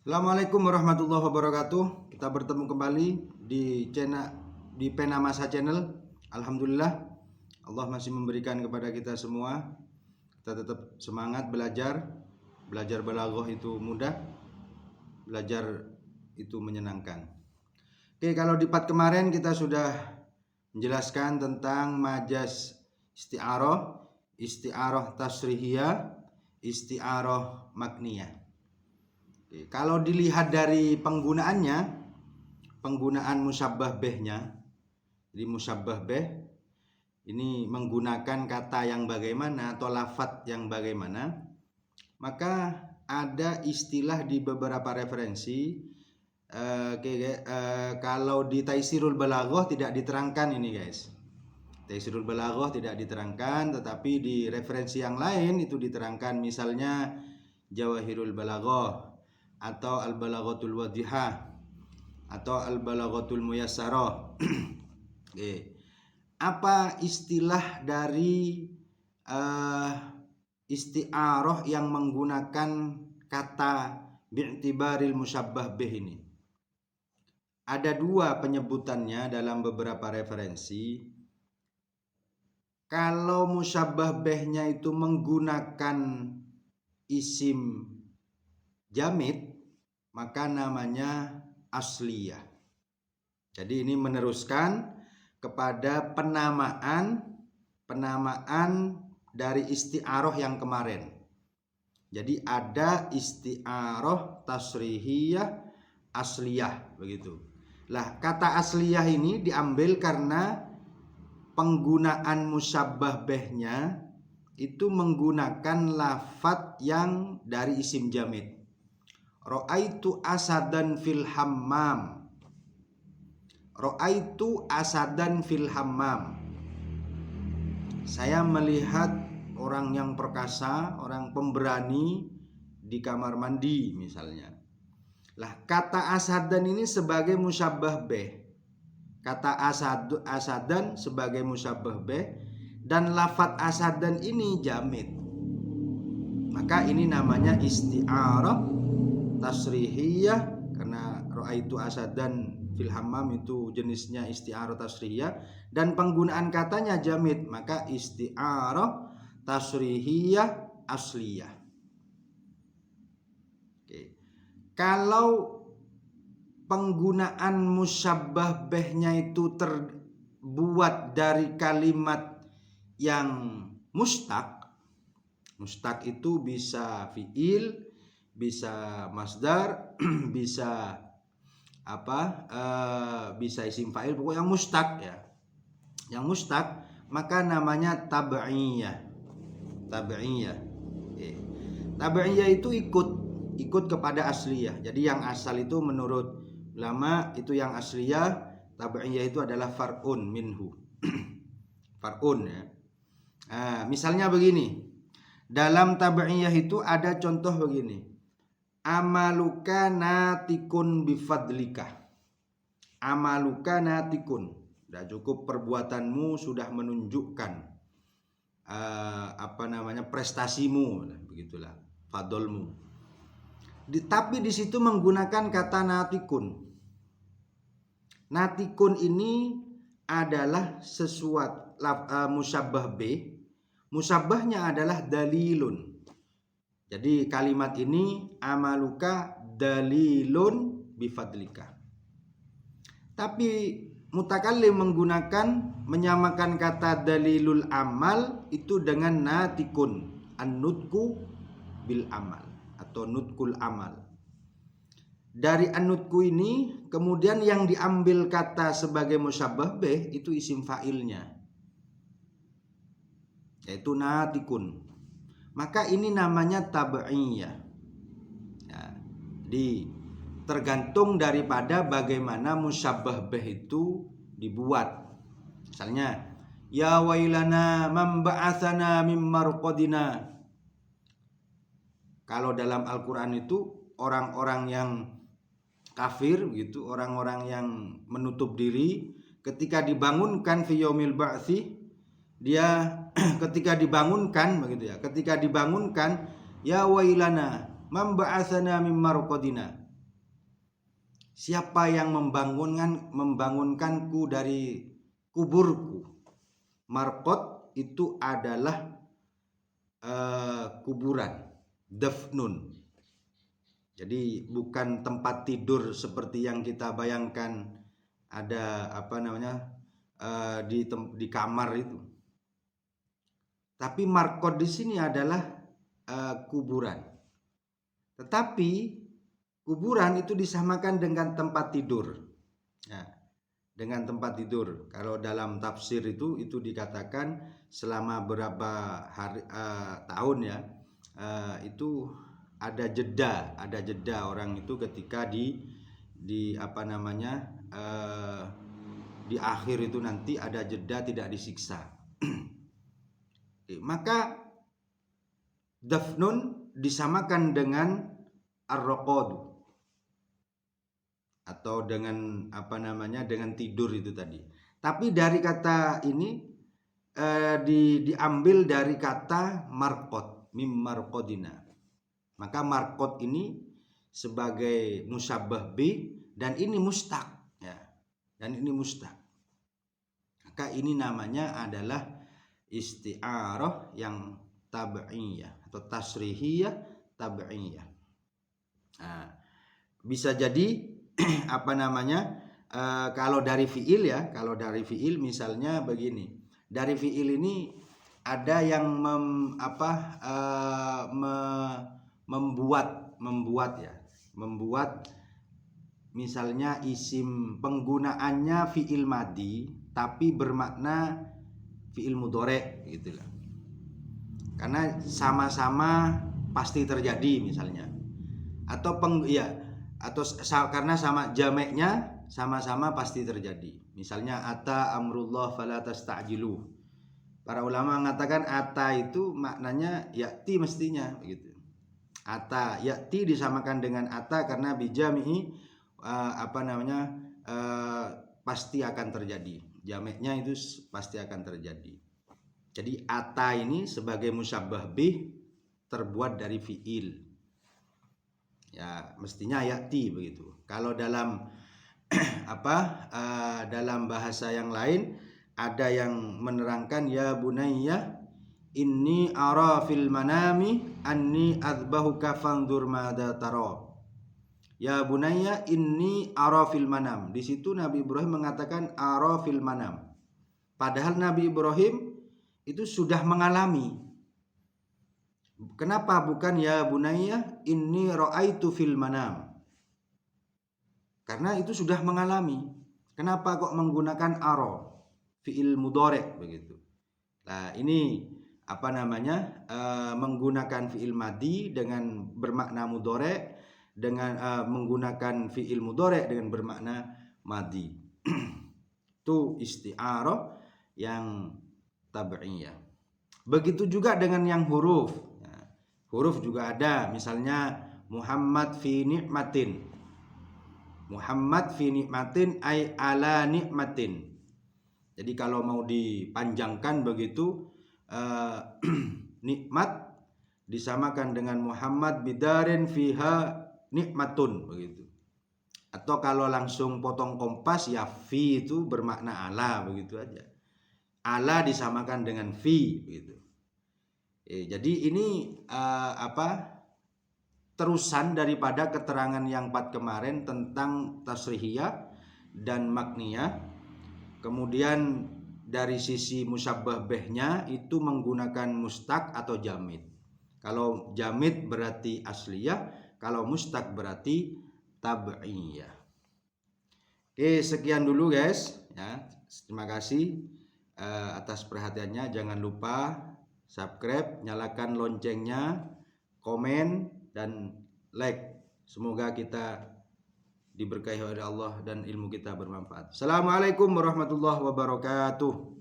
Assalamualaikum warahmatullahi wabarakatuh. Kita bertemu kembali di Pena Masa Channel. Alhamdulillah, Allah masih memberikan kepada kita semua. Kita tetap semangat belajar. Belajar balaghah itu mudah. Belajar itu menyenangkan. Oke, kalau di part kemarin kita sudah menjelaskan tentang majas isti'arah, isti'arah tasrihiyah, isti'arah makniyah. Kalau dilihat dari penggunaannya, penggunaan musyabbah bihnya, jadi musyabbah bih ini menggunakan kata yang bagaimana atau lafadz yang bagaimana, maka ada istilah di beberapa referensi. Kalau di Taisirul Balaghah tidak diterangkan ini guys. Taisirul Balaghah tidak diterangkan, tetapi di referensi yang lain itu diterangkan, misalnya Jawahirul Balaghah atau Al-Balaghatul Wadihah atau Al-Balaghatul Muyassarah. Apa istilah dari isti'arah yang menggunakan kata bi'tibaril musyabbah bih ini? Ada dua penyebutannya dalam beberapa referensi. Kalau musyabbah bihnya itu menggunakan isim jamid, maka namanya asliyah. Jadi ini meneruskan kepada penamaan dari isti'arah yang kemarin. Jadi ada isti'arah tasrihiyah, asliyah, begitu. Lah, kata asliyah ini diambil karena penggunaan musyabbah bihnya itu menggunakan lafadz yang dari isim jamid. Ra'aitu asadan fil hammam. Ra'aitu asadan fil hammam. Saya melihat orang yang perkasa, orang pemberani di kamar mandi misalnya. Lah, kata asadan ini sebagai musyabbah bih. Kata asadan sebagai musyabbah bih dan lafadz asadan ini jamid. Maka ini namanya isti'arah tasrihiyah, karena ra'aitu asadan fil hammam itu jenisnya isti'arah tasrihiyah dan penggunaan katanya jamid, maka isti'arah tasrihiyah asliyah. Oke. Kalau penggunaan musyabbah bihnya itu terbuat dari kalimat yang mustaq. Mustaq itu bisa fi'il, bisa masdar, bisa bisa isim fa'il, pokoknya yang mustaq ya. Yang mustaq maka namanya tab'iyah. Tab'iyah. Tab'iyah itu ikut kepada asliyah. Jadi yang asal itu menurut ulama itu yang asliyah, tab'iyah itu adalah far'un minhu. Far'un ya. Nah, misalnya begini. Dalam tab'iyah itu ada contoh begini. Amaluka natikun bifadlika. Amaluka natikun. Sudah cukup perbuatanmu sudah menunjukkan prestasimu, begitulah, fadolmu. Tapi di situ menggunakan kata natikun. Natikun ini adalah sesuatu musyabbah bih. Musyabbahnya adalah dalilun. Jadi kalimat ini amaluka dalilun bifadlika. Tapi mutakallim menyamakan kata dalilul amal itu dengan natikun, an-nutku bil amal atau nutkul amal. Dari an-nutku ini kemudian yang diambil kata sebagai musyabbah bih itu isim fa'ilnya, yaitu natikun. Maka ini namanya tab'iyah. Ya, tergantung daripada bagaimana musyabbah bih itu dibuat. Misalnya, ya wailana man ba'atsana mim marqadina. Kalau dalam Al-Qur'an itu orang-orang yang kafir gitu, orang-orang yang menutup diri ketika dibangunkan fi yaumil ba'tsi, dia ketika dibangunkan begitu ya, ketika dibangunkan ya wailana man ba'atsana mim marqadina, Siapa yang membangunkanku dari kuburku? Marqad itu adalah kuburan, dafnun. Jadi bukan tempat tidur seperti yang kita bayangkan ada di kamar itu. Tapi marqad di sini adalah kuburan. Tetapi kuburan itu disamakan dengan tempat tidur. Ya, dengan tempat tidur. Kalau dalam tafsir itu dikatakan selama berapa tahun ya, itu ada jeda orang itu ketika di akhir itu nanti ada jeda tidak disiksa. Maka dafnun disamakan dengan ar-raqad atau dengan dengan tidur itu tadi. Tapi dari kata ini diambil dari kata marqad, mim marqadina. Maka marqad ini sebagai musyabbah bi dan ini mustaq ya. Dan ini mustaq. Maka ini namanya adalah isti'arah yang tab'iyah atau tasrihiyah tab'iyah. Nah, bisa jadi kalau dari fiil misalnya begini. Dari fiil ini ada yang membuat misalnya isim penggunaannya fiil madi tapi bermakna fiil mudhari gitulah. Karena sama-sama pasti terjadi misalnya. Atau karena sama jameknya sama-sama pasti terjadi. Misalnya ata amrullah fala tasta'jilu. Para ulama mengatakan ata itu maknanya ya'ti mestinya begitu. Ata ya'ti disamakan dengan ata karena bijami'i pasti akan terjadi. Jameknya itu pasti akan terjadi. Jadi ata ini sebagai musyabbah bih terbuat dari fiil. Ya, mestinya ya'ti begitu. Kalau dalam dalam bahasa yang lain ada yang menerangkan ya bunayya inni ara fil manami anni adzbahuka fanzur madza tara. Ya bunayya inni ara fil manam. Di situ Nabi Ibrahim mengatakan ara fil manam. Padahal Nabi Ibrahim itu sudah mengalami. Kenapa bukan ya bunayya inni ra'aitu fil manam? Karena itu sudah mengalami. Kenapa kok menggunakan ara? Fi'il mudhari begitu. Nah, ini menggunakan fi'il madi dengan bermakna mudhari dengan menggunakan fi'il mudhari dengan bermakna madi. Itu isti'arah yang tab'iyah. Begitu juga dengan yang huruf. Nah, huruf juga ada, misalnya Muhammad fi ni'matin. Muhammad fi ni'matin ay ala ni'matin. Jadi kalau mau dipanjangkan begitu nikmat disamakan dengan Muhammad bidarin fiha nikmatun begitu. Atau kalau langsung potong kompas ya fi itu bermakna ala begitu aja. Ala disamakan dengan fi begitu. Jadi ini terusan daripada keterangan yang 4 kemarin tentang tasrihiyah dan makniyah. Kemudian dari sisi musyabbah bihnya itu menggunakan mustaq atau jamid. Kalau jamid berarti asliyah, kalau mustaq berarti tab'iyah. Oke, sekian dulu guys ya. Terima kasih atas perhatiannya. Jangan lupa subscribe, nyalakan loncengnya, komen dan like. Semoga kita diberkahi oleh Allah dan ilmu kita bermanfaat. Assalamualaikum warahmatullahi wabarakatuh.